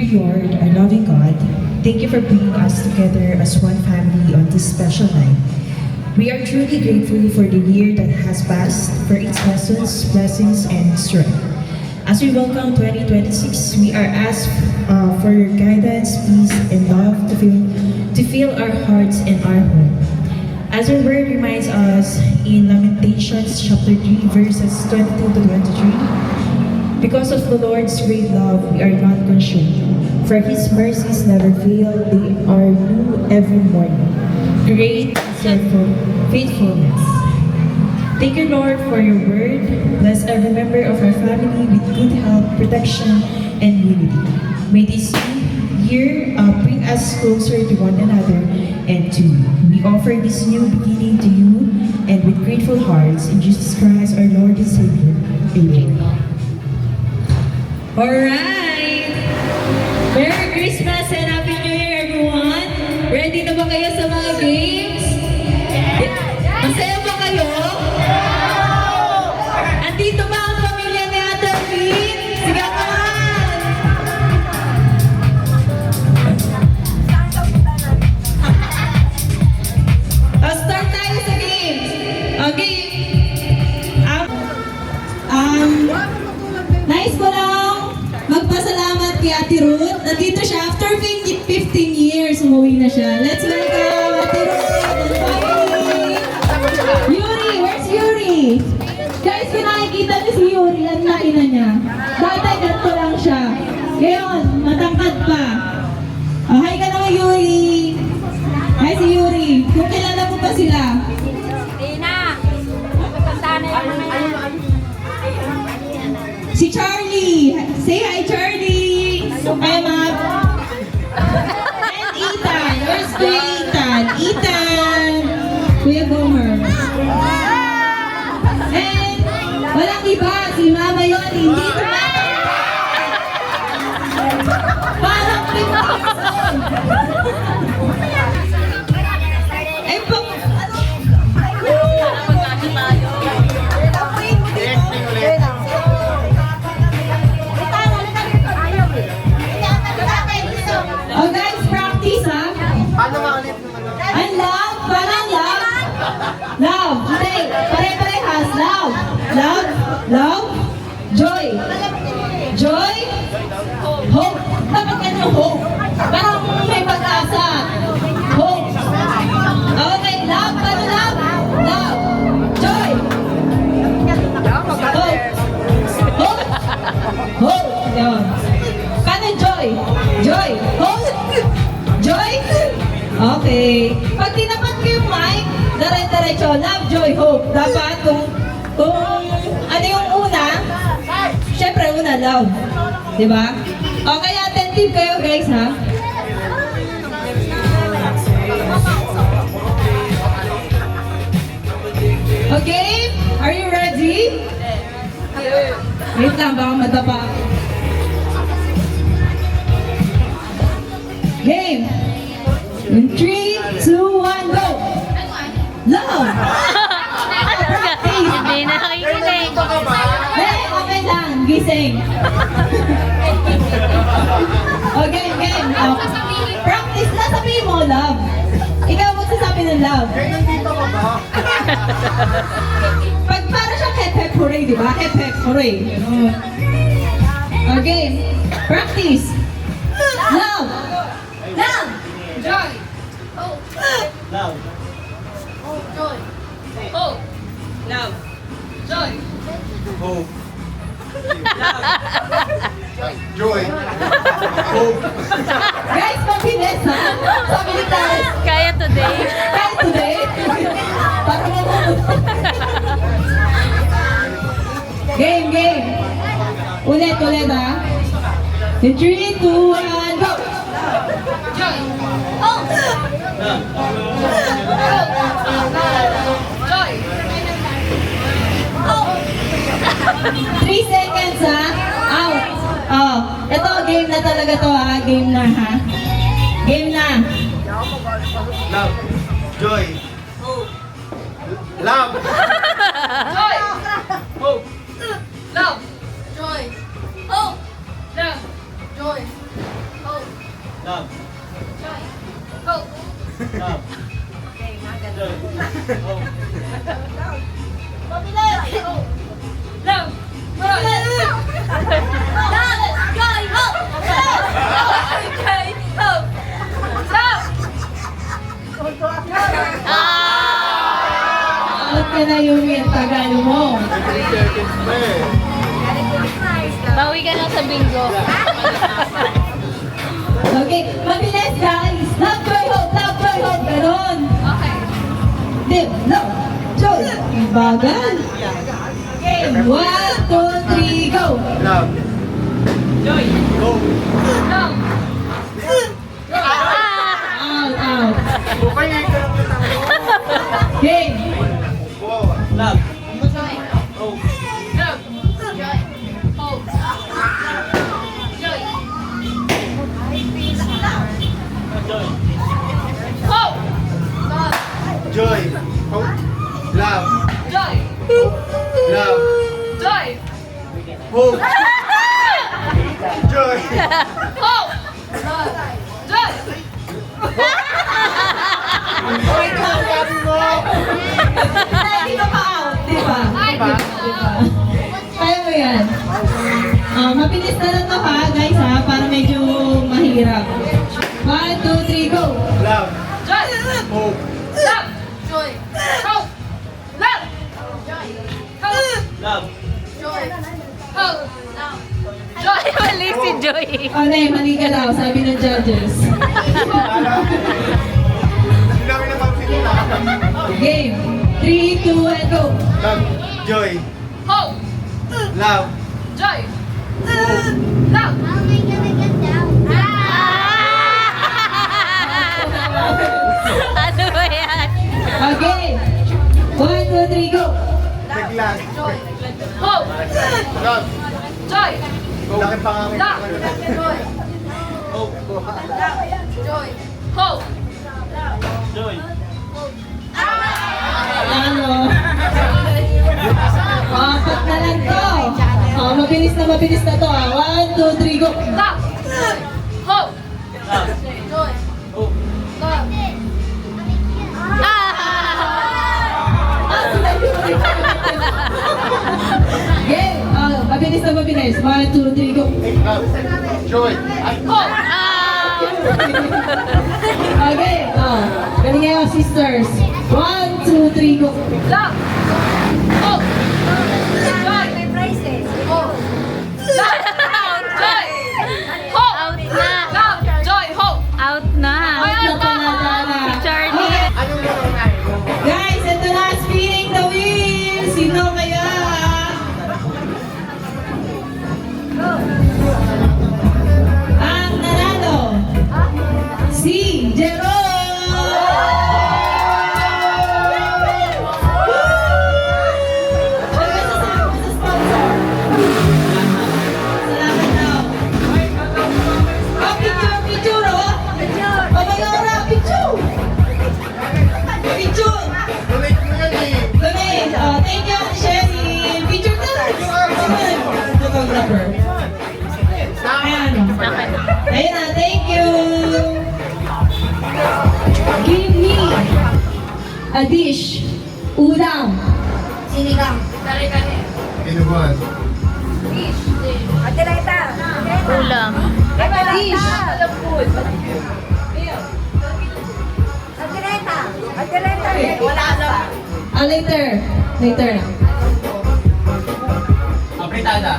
Dear Lord, our loving God, thank you for bringing us together as one family on this special night. We are truly grateful for the year that has passed, for its lessons, blessings, and strength. As we welcome 2026, we are asked for your guidance, peace, and love to fill our hearts and our home. As your word reminds us in Lamentations chapter 3, verses 22 to 23, because of the Lord's great love, we are not consumed, for His mercies never fail, they are new every morning. Great is your faithfulness. Thank you, Lord, for your word. Bless every member of our family with good health, protection, and unity. May this year bring us closer to one another and to you. We offer this new beginning to you and with grateful hearts in Jesus Christ, our Lord and Savior. Amen. Alright! Merry Christmas and Happy New Year, everyone! Ready na ba kayo sa mga games? Masaya ba kayo? Andito ba ang pamilya ni Ate Pin? Sigawan! Start tayo sa games! Okay. Nice ko lang magpasalamat kay Ate Ruth. Nandito siya after 15 years. Umuwi na siya. Let's welcome Ate Ruth and family. Yuri! Where's Yuri? Guys, kung nakikita niyo si Yuri, ang laki na niya. Dati ganito lang siya. Ngayon, matangkad pa. Hi ka naman, Yuri. Hi si Yuri. Kung kilala mo pa sila. Si Charlie! Say hi, Charlie! Hi, Mom! And Ethan! Where's Kuya Ethan? Ethan! Kuya Gomer. And walang iba, si Mama yun, hindi tumatanda. Parang 50 years old. Eh, po... Oh guys, practice ha? Paano nga ulit naman? Ang love, parang love. Love, hindi, pare-parehas. Love, love, love, joy. Joy, hope. Dapat ano hope? Parang may pag-asa. Hope. Okay, love, paano love? Love, joy. Hope. Hope. Hope. Yun. Paano joy? Joy. Hope. Joy? Okay. Pag tinapat ko yung mic, dire-diretso, love, joy, hope. Dapat kung ano yung una, syempre una, love. Diba? Okay, attentive kayo guys, ha? Okay? Are you ready? Wait lang, baka madapa. Game! In 3, 2, 1, go! Love! Practice! Hindi na nakikinig. Hey, okay lang. Gising. Okay, game. Practice na, sabihin mo, love. Ikaw magsasabi ng love. Kaya nandito ka ba? Pag para siyang hep-hep hooray, di ba? Hep-hep hooray. Okay, practice. Love! Love! Joy. Love. Joy. Oh. Love. Joy. Hope. Joy. Hope. Guys, mabilis ha? Sabi ni Clarence. Kaya today. Kaya today? Para mamunod. Game. Ulit ha? In 3, 2, 1, go! Joy. Oh. Joy. Oh. 3 seconds ha? Out. Oh, ito game na talaga to ha? Game na ha? Game na. Love. Joy. Love. Joy. Hope. Love. Joy. Oh. Love. Joy. Love. Hope. Love. Joy. Hope. Mabilis. Hope. Love. Joy. Joy. Hope. Joy. Hope. Love. Out ka na yung tagal mo. 3 seconds pa eh. Bawi ka na sa bingo. Okay, mabilis guys. Love, joy, hope, ganon. Okay. Dip, love, joy. Ang bagal. Game, 1, 2, 3, go. Love. Joy. Hope. Love. Out. Bukay ka lang kita mo. Game. Love. Joy. Hope. Love. Joy. Hope. Joy. Joy. Hope. Love. Joy. Hope. Love. Joy. Love. Joy. Hope. Joy. Hope. Love. Joy. Wait lang, sabi mo. Hindi ka pa out, di ba? Ay, Diba? Kaya mo yan. Mabilis na lang to ha, guys ha, para medyo mahirap. 1, 2, 3, go! Love. Joy. Hope. Love. Joy. Hope. Love. Joy. Hope. Love. Joy. Hope. Love. Joy. Mali si Joy. Nay, mali ka daw, sabi ng judges. Hindi namin napagsita. Game! 3, 2, and go! Love. Joy. Hope. Love. Joy. Love. Ano ba yan? Okay! 1, 2, 3, go! Biglang. Hope. Love. Joy. Laki pangangit. Love. Joy. Hope. Joy. Hope. Joy. Ano? Apat na lang to. Mabilis na to ha. 1, 2, 3, go! Love. Hope. Love. Joy. Hope. Love. Game! Mabilis. 1, 2, 3, go! Love. Joy. Ay. Hope. Okay, galing kayo, sisters. 1, 2, 3, go! Love. Hope. Joy. Hope. Love. Joy. Hope. Out na. Love. Joy. Hope. Out na. Ay, Out na pala, Dana. Si Charlie. Okay, Anong laro na? guys, ito na, spinning the wheel! Sino kaya? Ang nanalo, si Jerome! Ano masasabi mo sa sponsor? Salamat daw. Picture, oh! Pabayora, picture! Picture! Donate mo yan eh. Donate! Thank you, Ate Shelly! Picture na! Photographer. Ayan. Ayun na, thank you! Give me a dish. Ulam. Kare-kare. Pinubuan. Ulam. Dish. Later. Later na. Apritada.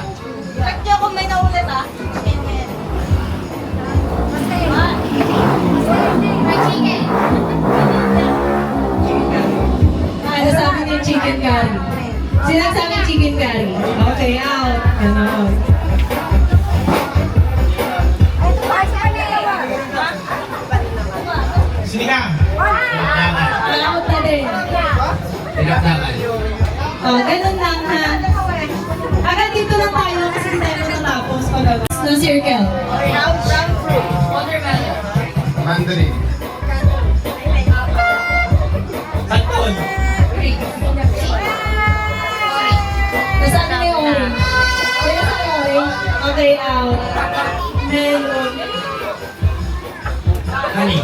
Ano sabi niya chicken curry? Sinasabi chicken curry. Okay, out. Ganon. Sinigang. Out na din. Pinagdagan. Ganun lang ha. Agad dito lang tayo kasi hindi tayo natapos pag no circle. Brown fruit. Watermelon. Mandarin. Taton. Nasaan na yung orange? Kaya sa orange? Okay, out. Melon. Honey.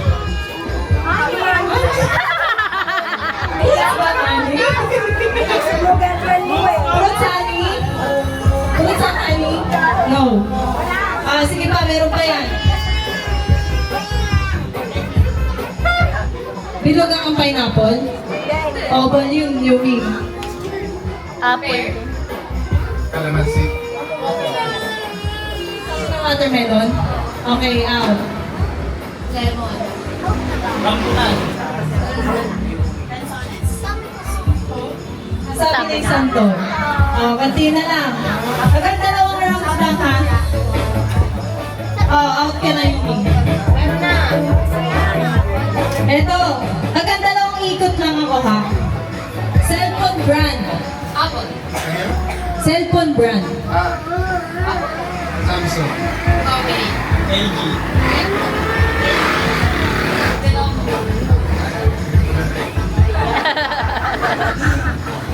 Fruits honey? Fruits and honey? No. Sige pa, meron pa yan. Bilog ang pineapple? Oval yun, Yumi. Apple. Calamansi. Watermelon? Okay, out. Lemon. Rambutan. Sabi na isang to. Kanti na lang. Hanggang dalawang rounds lang ha. Out ka na Yumi. Eto, hanggang dalawang ikot lang ako ha. Cellphone brand. Apple. Cellphone brand. Samsung. Okay. LG.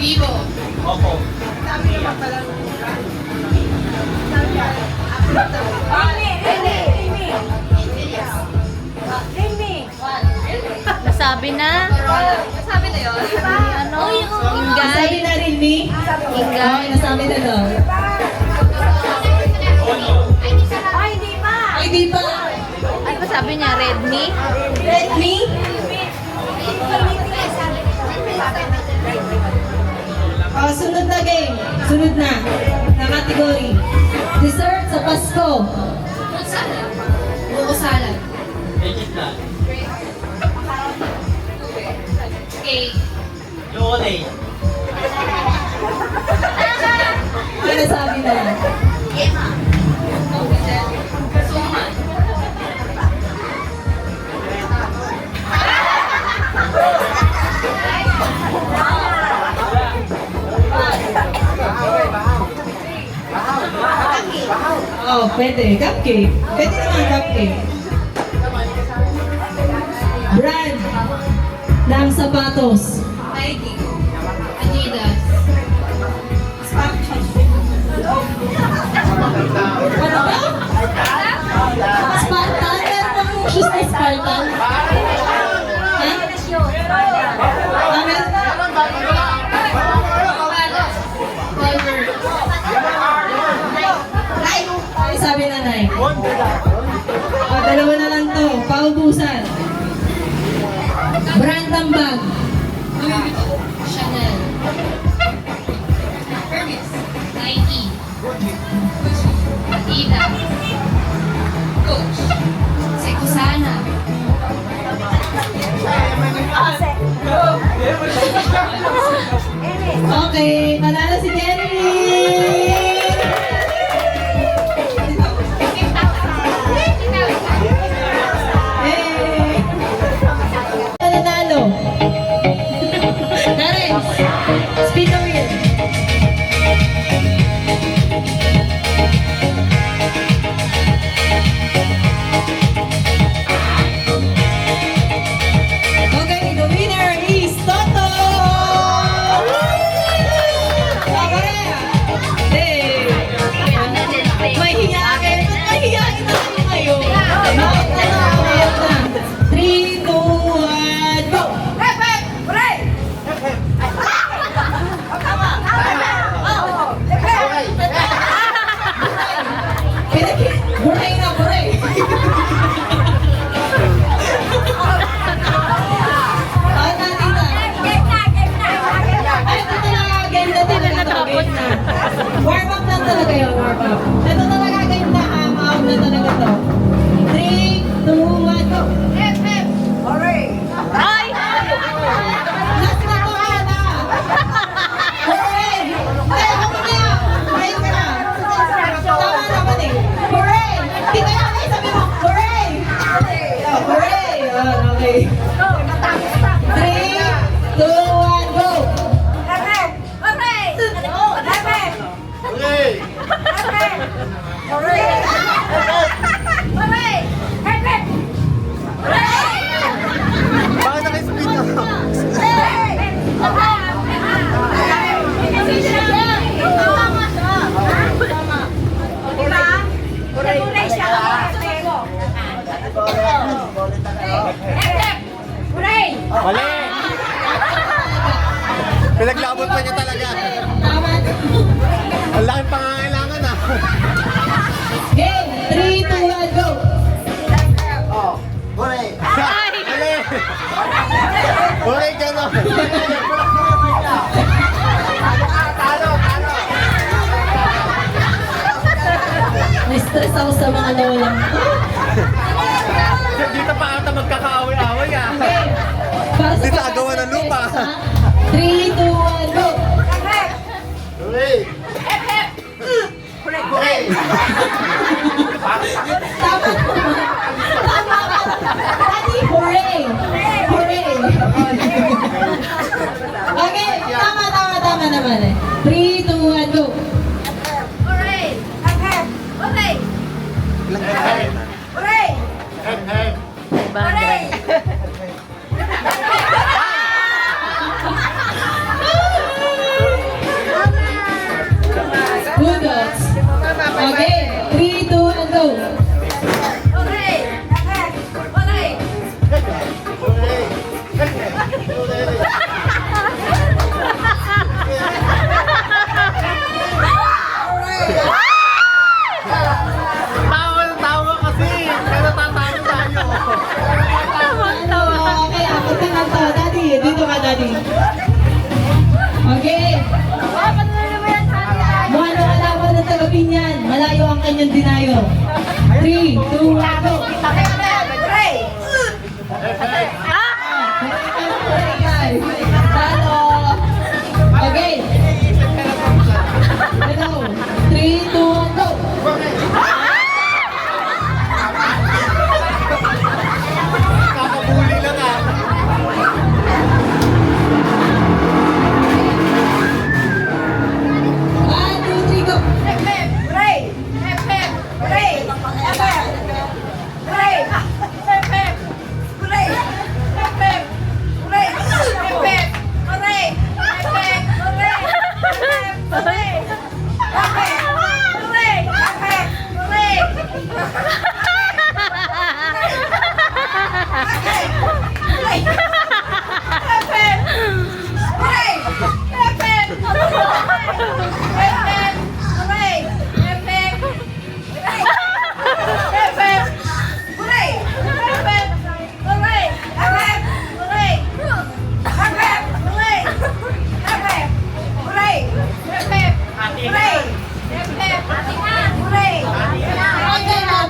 Vivo. Oppo. Nasabi na. Nasabi na yun? Ano? Ingay. Nasabi na rin ni? Okay, nasabi na daw. Ay, di pa. Ano ba sabi niya? Redmi? Redmi? Sunod na game. Sunod na. Na category. Dessert sa Pasko. Fruit salad. Buko salad. Legit na. Cake. Chocolate. Ano nasabi na yan? Yema. Suman. Pwede. Cupcake. Pwede naman cupcake. Brand ng sapatos. Nike. Adidas. Ano ba? Spartan? Meron bang shoes na Spartan? Ha? Meron na? Culver. Ay, sabi na Nike. Dalawa na lang to. Paubusan. Brand ng bag. Louis Vuitton. Chanel. Hermes. Nike. Gucci. Adidas. Coach. Sekusana. Okay, panalo si Jenny! Hey! Nanalo! Karen! Spin the wheel! Okay, the winner is Toto! Okay! Hey! May hiyain! May hiyain na kami ngayon! Out na! Out na! 3, 2, 1, go! Buray na, buray! Out na, tita! Ay, ito talaga, game na game na. Warm up lang talaga yun, warm up. Ito talaga, game na, out na talaga to. 3, 2, 1, go! Ay! Last na to, Ana! Hooray! Ay, ako na! Ayun ka na! Tama naman eh! Hooray! Di kaya na sabi mo, hooray! Oh, hooray! Okay. 3, 2, 1, go! Pinaglabot pa niya talaga. Tama. Ang laki pangangailangan ah. Game, 3, 2, 1, go! Mali! Mali, gano'n. Na-stress ako sa mga lolang. Dito pa ata magkakaaway-away ah. Okay. Para sa Dito agawan ng lupa. 3, 2, 1, go! Hooray! Hooray! Tama po. Tama ka. Daddy, hooray! Hooray! Okay, tama naman eh. 3, 2, 1, go! Hooray! Hooray! Hooray! Hooray! Good odds. Okay, 3, 2, 1, go! Hooray! Hooray! Tawa kasi! Kaya natatawa tayo. Okay, apat ka ng tawa. Daddy, dito ka, Daddy. Okay. Mukha na kalaban ng taga-Binyan. Malayo ang kanyang dinayo. 3, 2, 1, go! Hooray! Talo! Okay. Ito. 3, 2, 1, go! Kakabuli lang ah. One, two, three, go! Hooray! Hooray! Hooray! Hooray! Hooray!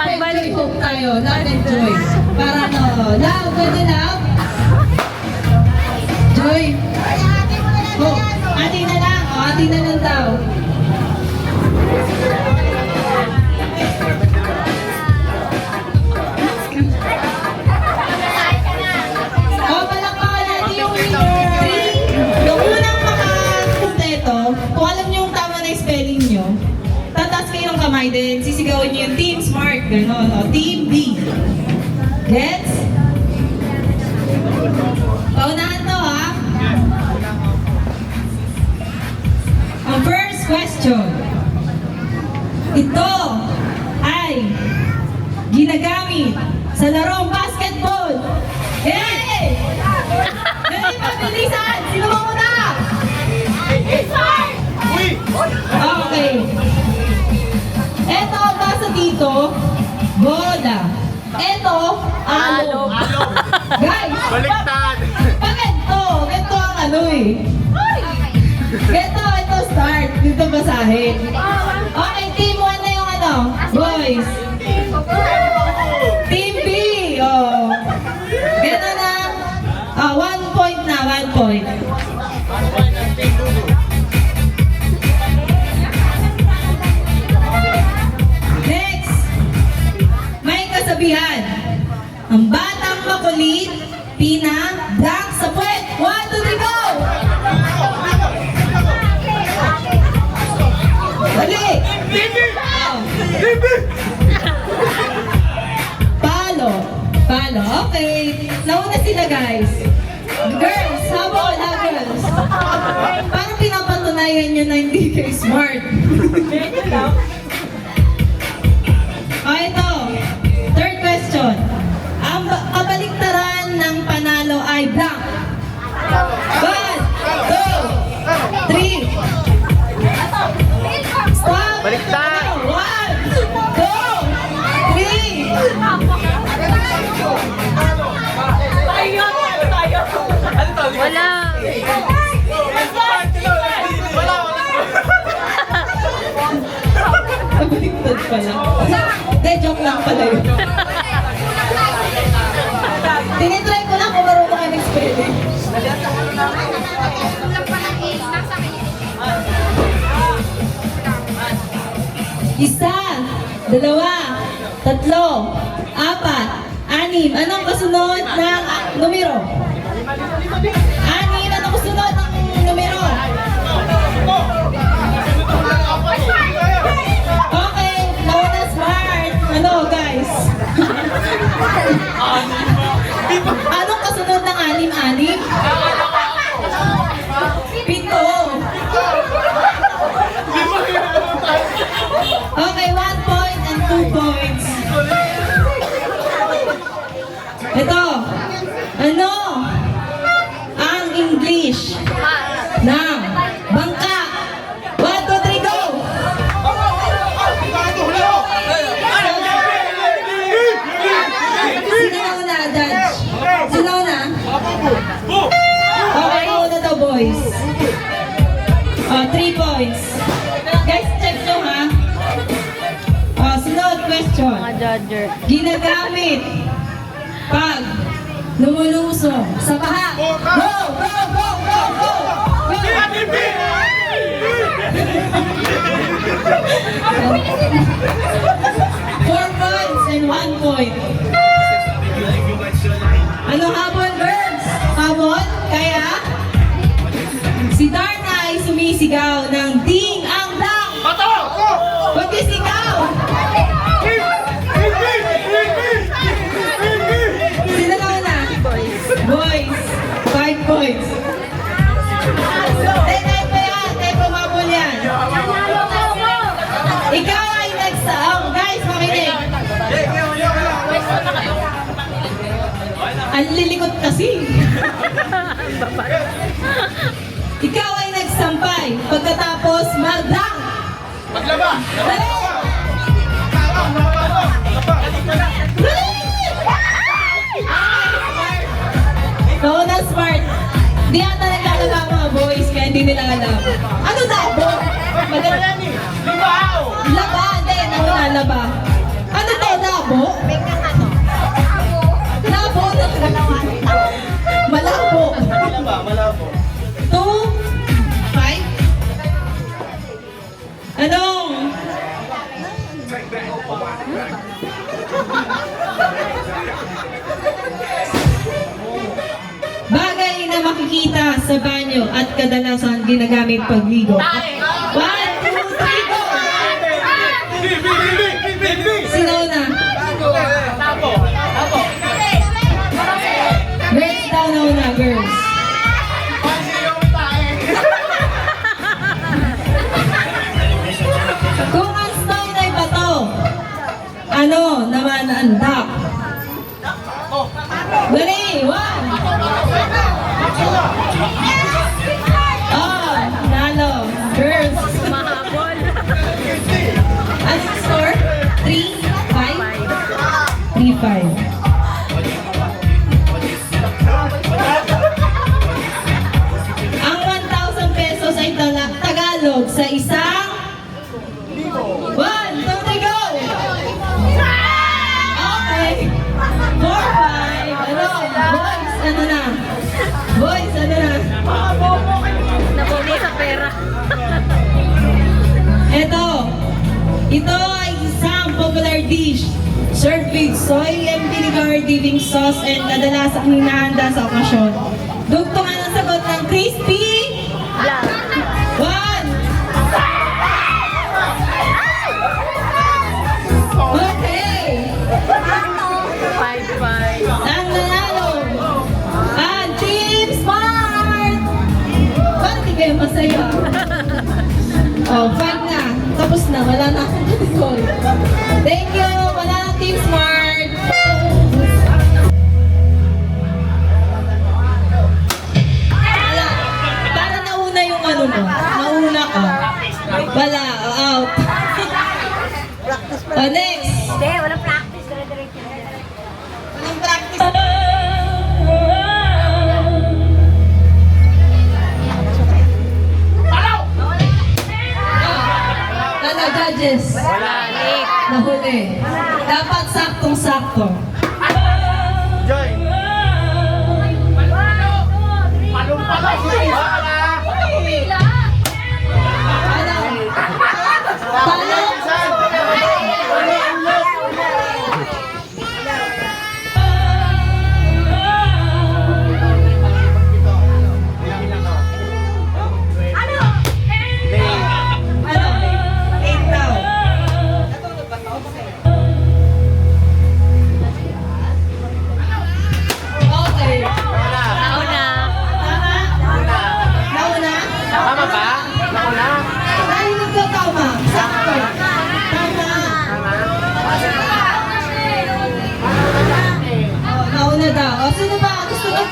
Pagbalik hope tayo, love and joy. Para no, love, pwede love? Joy. Oh, ating na lang. Oh, ating na lang daw. Oh, palakpakan natin yung winner. Yung unang makakumpleto, kung alam niyo yung tama na spelling niyo, tataas kayo ng kamay din, sisigawan niyo yung Team Smart, gano'n, o Team B. Gets? Paunahan to, ha? Ang first question. Ito ay ginagamit sa larong basketball. Hey! Dali, pabilisan! Sino mo muna? Okay. Ito, basa dito, bola. Ito, alo. Guys, Baliktad! pag ganito ang ano eh. Ito start. Dito basahin. Okay, team 1 na yung ano, boys. Team B, oh. Ganito na. 1 point na, 1 point. Next, may kasabihan. Ang batang makulit, pina-black sa puwet. 1, 2, 3, go! Dali! Oh. Palo. Okay. Nauna sila, guys. Girls, habol, ha, girls. Parang pinapatunayan nyo na hindi kayo smart. Oh, ito. Third question. Ang kabaliktaran ng panalo ay blank. 1, 2, Dalawa. Tatlo. Apat. Anim. Anong kasunod ng numero? Anim. Anong kasunod ng numero? Okay. Nauna smart. Ano guys? Anong kasunod ng anim? Anim? Pito. Okay, 1 point and 2 points. Ito. Ano ang English ng bangka? 1, 2, 3, go! Sino na una, Judge? Sino na? Okay, una daw, boys. 3 points. Guys, check nyo ha. Sunod question. Mga judger. Ginagamit pag lumulusong sa baha. Go! Go! Go! Go! Go! Go! 4 points and 1 point. Ano habol, girls? Habol? Kaya? Si Darna ay sumisigaw ng ding ang dang. Pagkisigaw! Sino na una? Boys. 5 points. Kahit pa yan. Kahit pumabol yan. Ikaw ay guys, makinig. Ang lilikot kasi. Ikaw ay nagsampay. Pagkatapos, magdang. Maglaba! Dali! Dali! Nauna smart. Di ata naglalaba mga boys, kaya hindi nila alam. Ano dabo? Laba, hindi. Nauna, laba. Ano to, dabo? Labo na. Malabo. Malabo. 2, 5. Anong? Bagay na makikita sa banyo at kadalasan ginagamit pagligo. 1, 2, 3, go! Sino na? Girls daw na una, girls. Kung ang stone ay bato, ano naman ang duck? Dali, 1. Oh, nalo. Girls. Mahabol. Anong score? 3, 5? 3, 5. Ang 1,000 pesos ay Tagalog sa isang 1, 2, 3, go! Okay. 4, 5. Ano? Boys, ano na? Boys, ano na? Nabobo sa pera. Ito ay isang popular dish. Served with soy and vinegar dipping sauce and kadalasang hinahanda sa okasyon. Dugtungan ang sagot ng crispy. Black. 1. Okay. 5-5. Ang nanalo. Team Smart. Ba't di kayo masaya? Oh, 5 na. Tapos na. Wala na akong tutikol. Thank you. Wala na Team Smart. Wala. Para nauna yung ano mo. Nauna ka. Wala. Out. Next. Hindi, walang practice. Dire-diretso na. Walang practice. Ano, judges? Late. Nahuli. Dapat saktong-sakto. Joy! Palong-palong! Ano? Talong?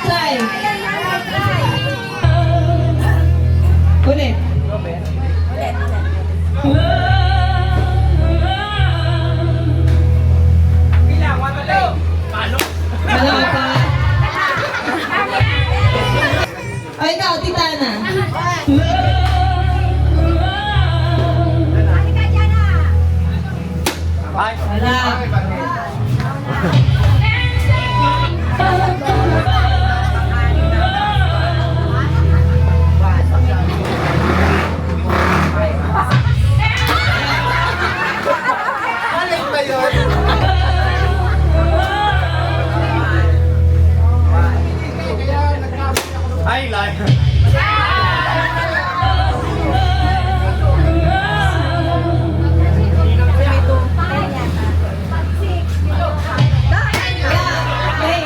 try. Ulit. Wala pa. O ikaw, Titana. Wala. Alin ba yun? Ay, liar. Okay.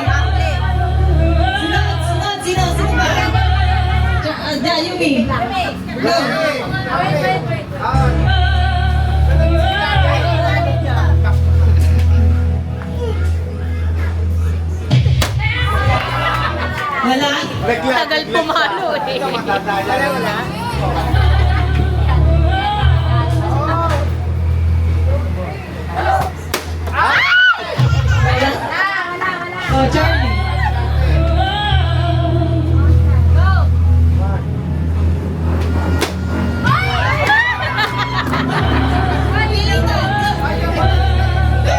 Sunod. Sino ba? Yumi. Go. Wala? Tagal pumalo eh. Wala. Oh, Charlie. Feeling to. Go.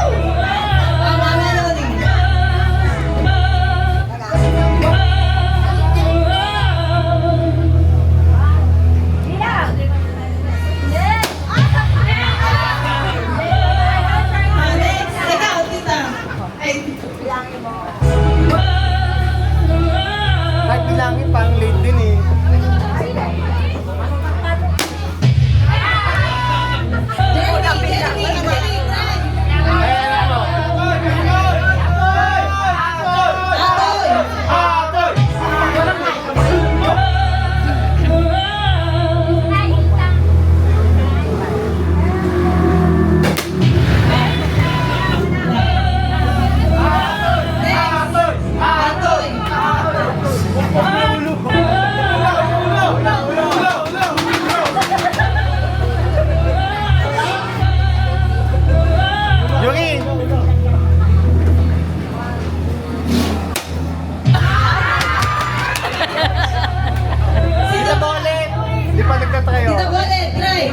Oh, Mama Loli. Ah, next. Ikaw, tita. Ay, Kahit bilangin pang late din eh. Jeremy, try. Atoy. Atoy. Yuri! Tita Bolet! Di pa nagtatry oh. Tita Bolet, try.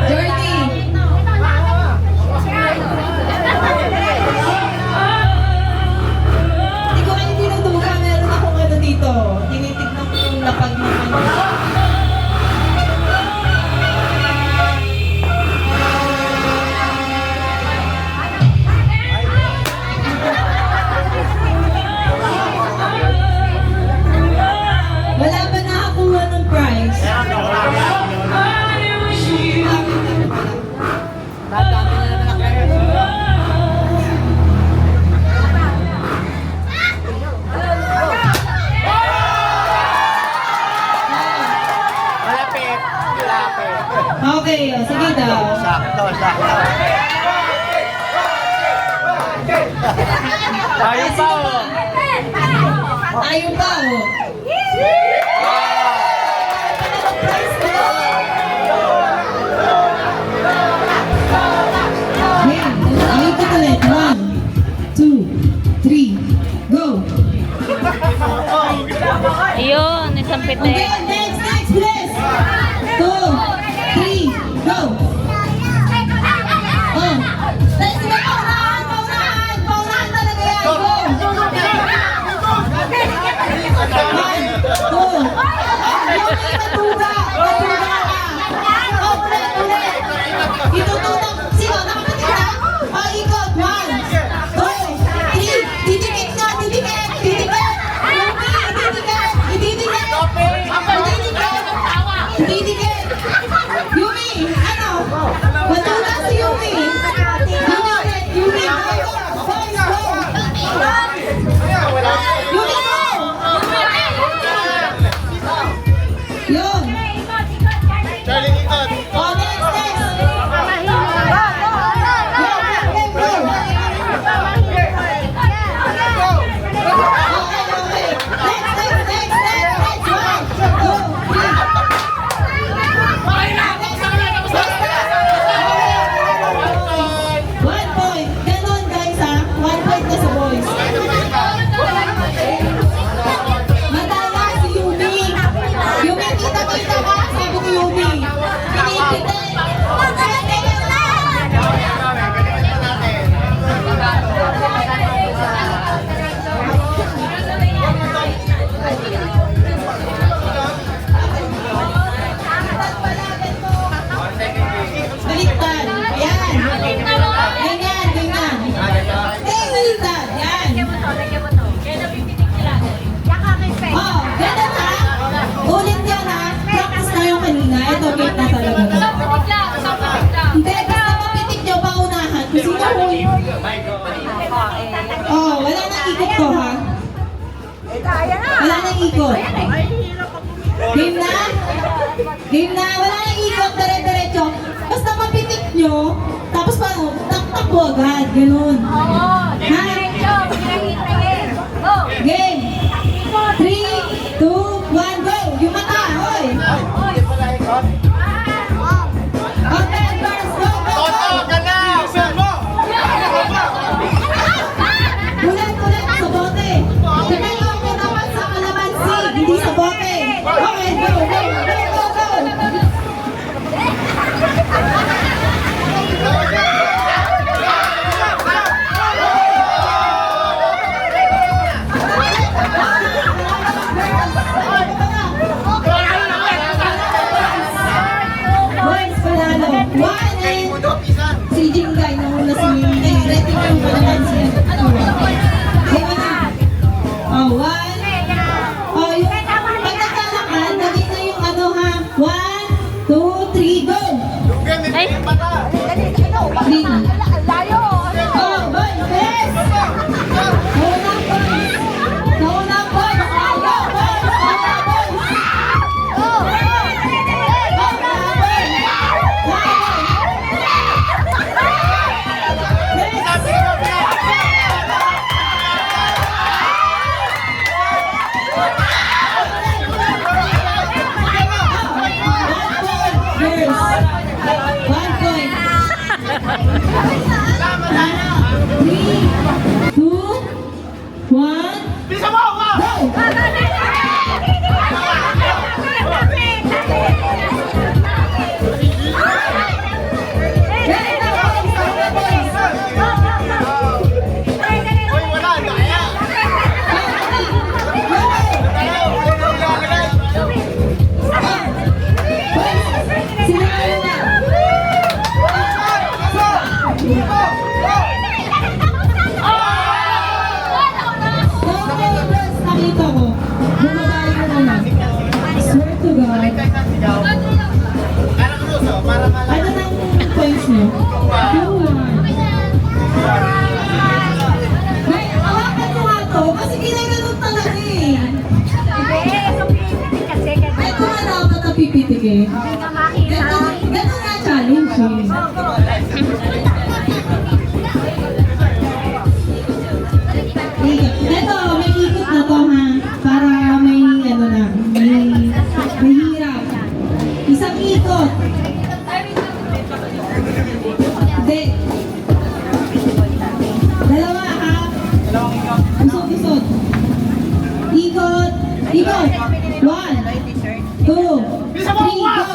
Jordy. Hindi ko kayo tinutubukan. Meron akong ano dito. Tinitignan ko yung lapag ng ano. Wala ba nakakuha ng prize? Malapit! Malapit! Okay, sige daw. Sakto. Tayo pa oh! Tayo pa, oh. Game. Ayun ka ulit. 1, 2, 3, go! Ayun, isang Okay, pitik. next, please! 2, 3, go! Oh! Sige, paunahan talaga yan! Go! 1, 2, matuga! Ulit! Itututok! Sino? Nakapatik ka? Oh, ikot! 1, 2, 3! Didikit ka! Didikit! Didikit! Didikit! Didikit! Didikit! Didikit! Game na? Game na? Wala nang ikot, dire-diretso. Basta mapitik nyo, tapos paano, takbo agad, ganun. Oo. Ha? Diretso. Pinangin-tingin. Go. Game! 3, 2, 1, go! Yung mata, hoy! Hindi pala ikot. Okay, first, go, go, go! Toto, ka na! Ulit sa bote. Sabay ako dapat sa kalamansi, hindi sa bote. Okay, go, go, go, go, go! Boys, panalo. 1-8. Si Jingay na muna si rating yung kalamansi. Game na. Oh, 1. Oh, yung pagkakalakan, lagay na yung ano ha. 1, 2, 3, go! Ay, 3. Oh, boy, yes! Naunang boys! Naunang boys! Go, boys! Naunang boys! Go, One point. 3, 2, 1. Bisa mo! Go! Uy, wala! Kaya! Nakita ko. Bumabalik ko naman. Swear to God. Parang ruso, para malaman. Ano nang points niyo? 2-1. May hawakan mo nga to kasi ginaganon talaga eh. Ay, kung ano dapat na pipitik eh. Ganun nga challenge eh. Ito, may ikot na to ha. Para may ano na, may hirap. Isang ikot. Hindi. Dalawa ha. Usot-usot. Ikot. Ikot. 1, 2, 3, go!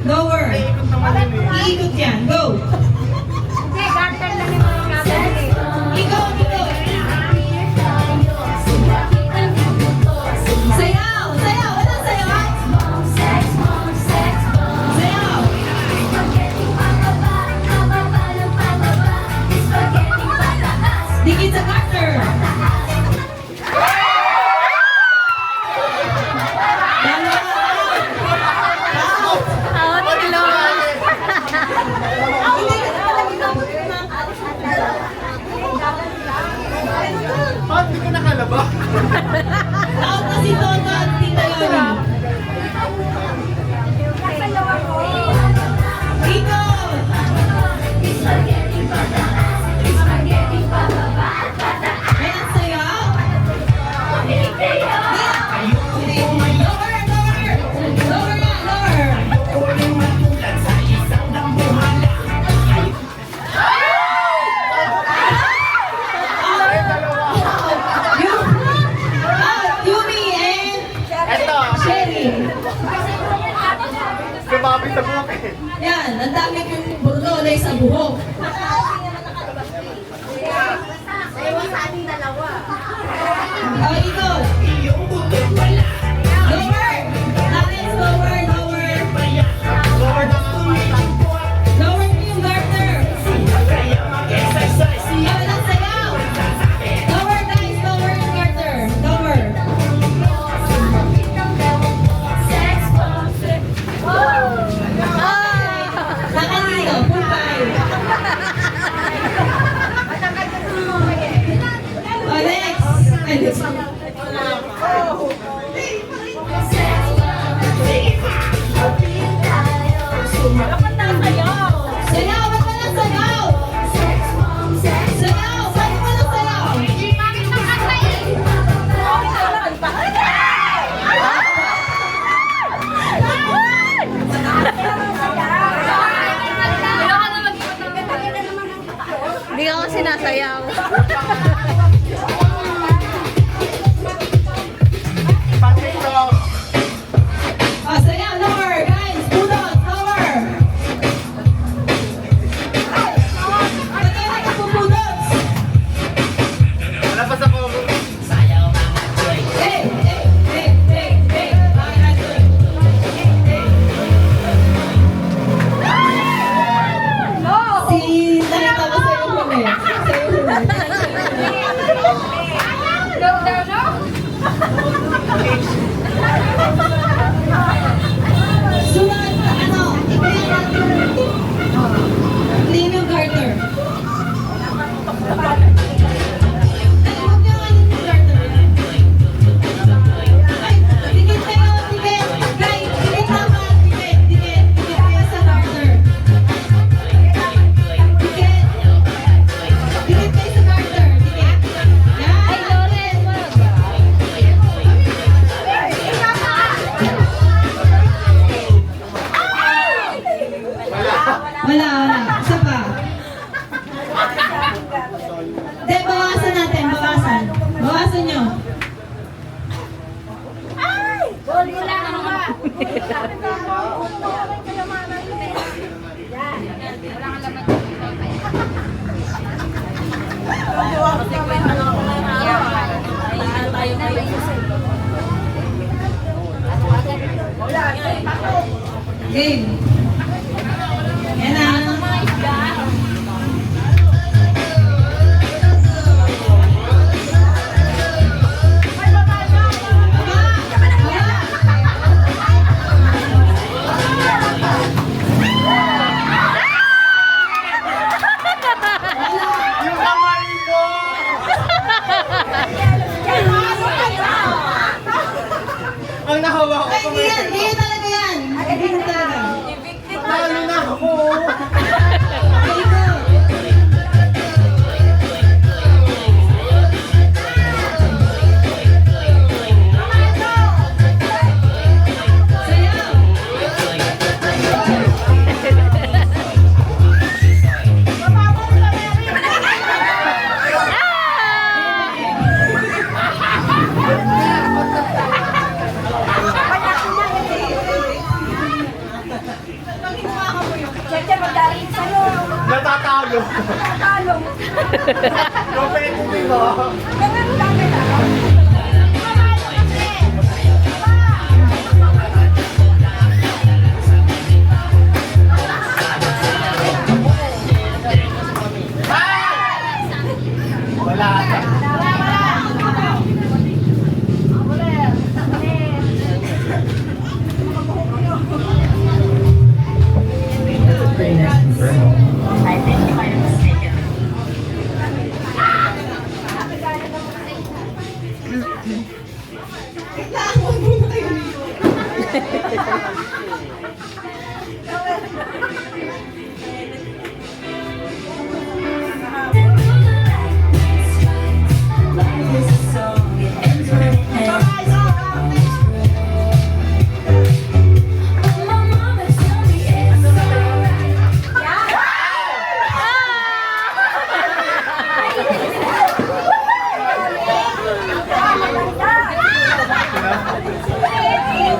Lower. Iikot yan. Go. Ikot, ikot. Sayaw, sayaw. Walang sayaw. Sayaw. Dikit sa Carter. Out, close. Bakit di ko nakalaba? Out na si Toto at Tita Yoni. Ikot. Walang sayaw. Lower, lower. Lower na, lower. Yumi and Eto, Sherry. sumabi sa buhok eh. Yan, ang dami kong burlolay sa buhok. Oh, ikot. Lower. Alex, lower, lower. Lower mo yung garter. Walang sayaw. Lower, guys. Lower yung garter. Lower. Nakalito. Pupay. Oh, next. Ay, next. Sayaw, ba't walang sayaw? Sayaw, ba't walang sayaw? Hindi ka kasi sinasayaw. Pag-tiktok. Oh, sayaw, lower, guys. Pudos, lower. Ba't kayo nagpupudos? Wala pa sa cover. Hey, hey, hey, hey, hey. Bakit natin? Si nakita mo sa'yo huli. Sa'yo huli. Sunod, ano? I-clean natin. Clean yung garter. Ay, huwag niyo ano yung garter. Ay, dikit kayo, dikit. Guys, dikit naman. Dikit, dikit. Dikit kayo sa garter. Dikit. Dikit kayo sa garter. Dikit. Yan. Ay, Loren, wag. Wala, wala. Isa pa. Hindi, bawasan natin. Bawasan. Bawasan nyo. Game. Yan na. Yung kamay ko! Ang nahawa ko Ay, hindi yan. Hindi talaga yan. Hindi talaga. Talo na ako! Very good. Sayaw. Competitive mo. Wala ka.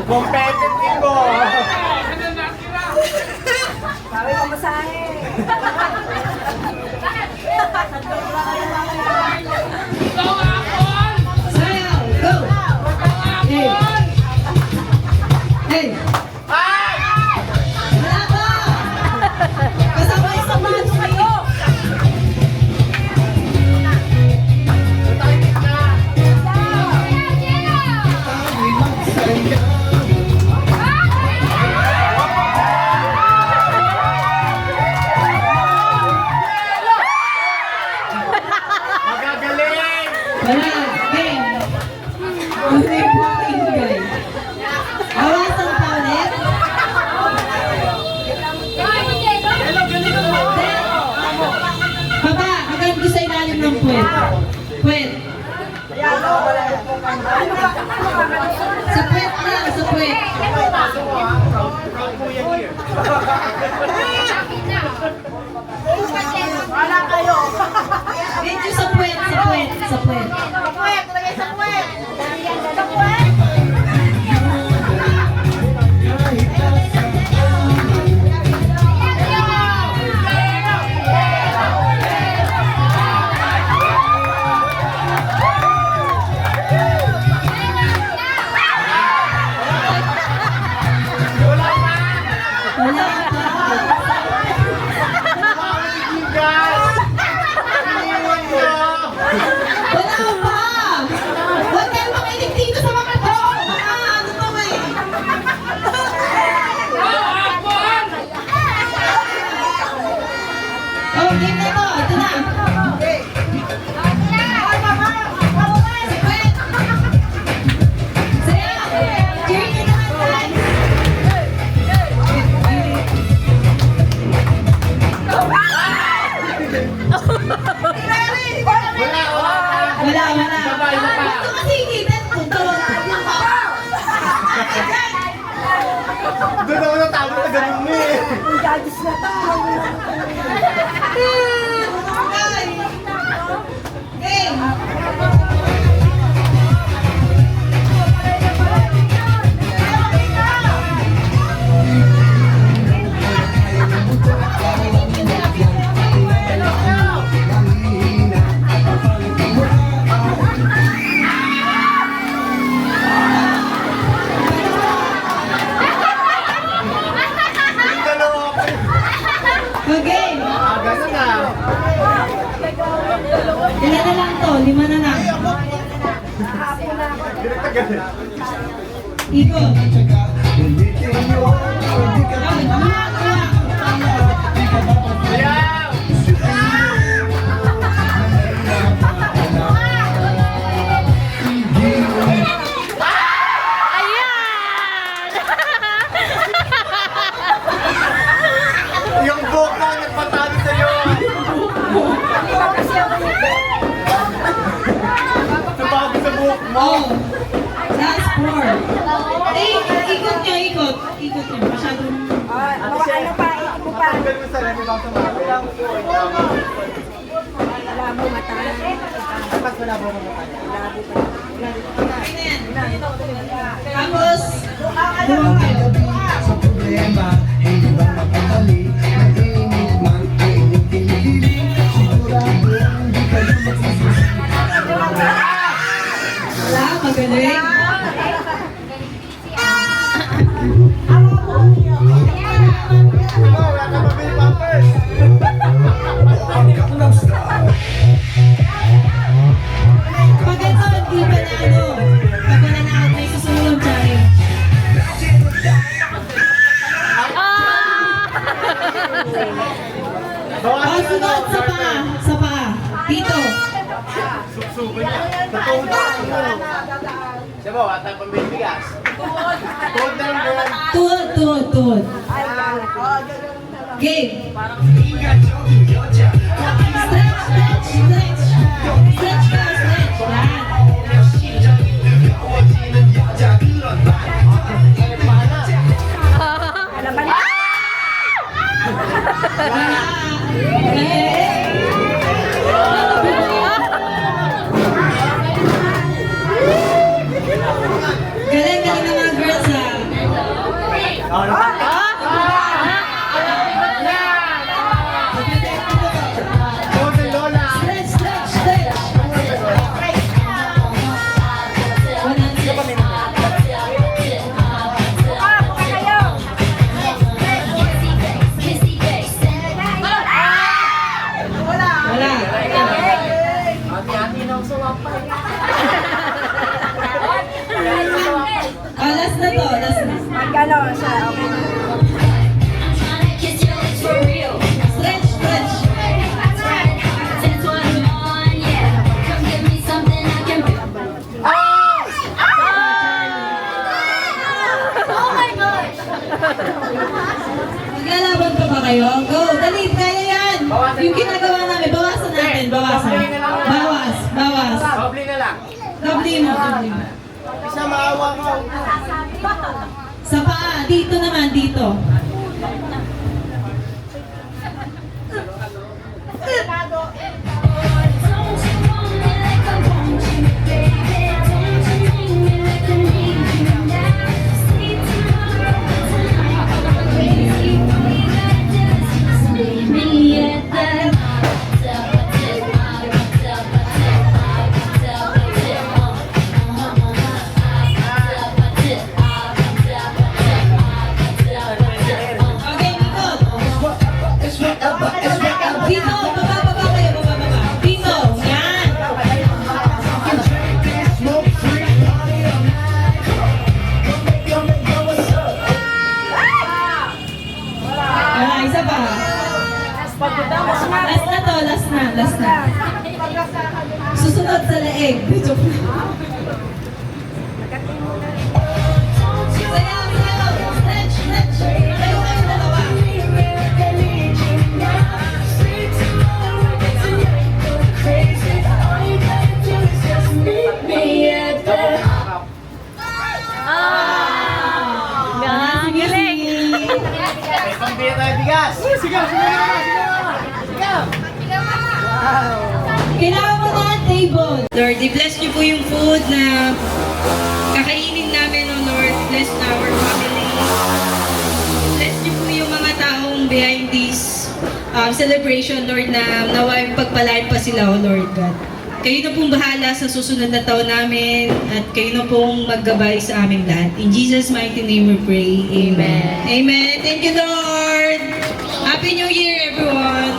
Competitive mo. Sayaw, go! Hey! Hey! Wala ba? Kasabay-sabay kayo! Magagaling. Wala! Game! Unay po ingay. Awasan pa ulit. Baba, hanggang doon sa ilalim ng puwet. Puwet. Sa puwet lang, sa puwet. Medyo sa puwet, sa puwet, sa puwet. Wala pa. Wala pa! Huwag kayo makinig dito sa mga to! Ano to eh? Oh, game na to! Ito na! Sayaw! Cheer nyo naman, guys! Wala, wala. Ito kasi higitan ko to. Doon ako natawag na ganun mo eh. Game! Yung dalawa ko. Okay. Ganun na. Ilan na lang to? 5 na lang. Direct na ganun. Ikot. Ayaw! Yung boka nagpatalo sa'yo. Sumabi sa buhok mo. Oh. Last 4. Ikot nyo, ikot. Ikot nyo. Masyadong... Tanggal mo sa remi bang sumabi. Mas malabo mo mata. Tapos... Sa problema, hindi ba mapakali? Mainit man ay hindi kinikilig. Sigurado Siya mo, at ang pambibigas. Tuwag na lang girl. Tuhod. Game. Stretch. Stretch ka, stretch. Yan. Galing ng mga girls ha. Tuwag ng lola. Stretch. Wala. Last na to. Stretch. Maglalaban pa ba kayo? Go! Dali! Kaya yan! Yung ginagawa namin, bawasan natin. Bawas. Doble na lang. Doble mo. Isa maawa ko. Sa paa. Dito naman. Dito. Okay, dito. Dito. Baba kayo. Dito. Yan. Wala, isa pa. Last na. Susunod sa leeg. Joke lang. Sayaw. Stretch. Tayo kayo dalawa. Galing. May pambira tayo bigas. Sigaw. Kailangan mo na ang table. Lord, i-bless niyo po yung food na kakainin namin, oh Lord. Bless our family. Bless niyo po yung mga taong behind this celebration, Lord, na naway pagpalain pa sila, oh Lord God. Kayo na pong bahala sa susunod na taon namin at kayo na pong maggabay sa aming lahat. In Jesus' mighty name we pray. Amen. Amen. Thank you, Lord. Happy New Year, everyone.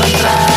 Happy birthday!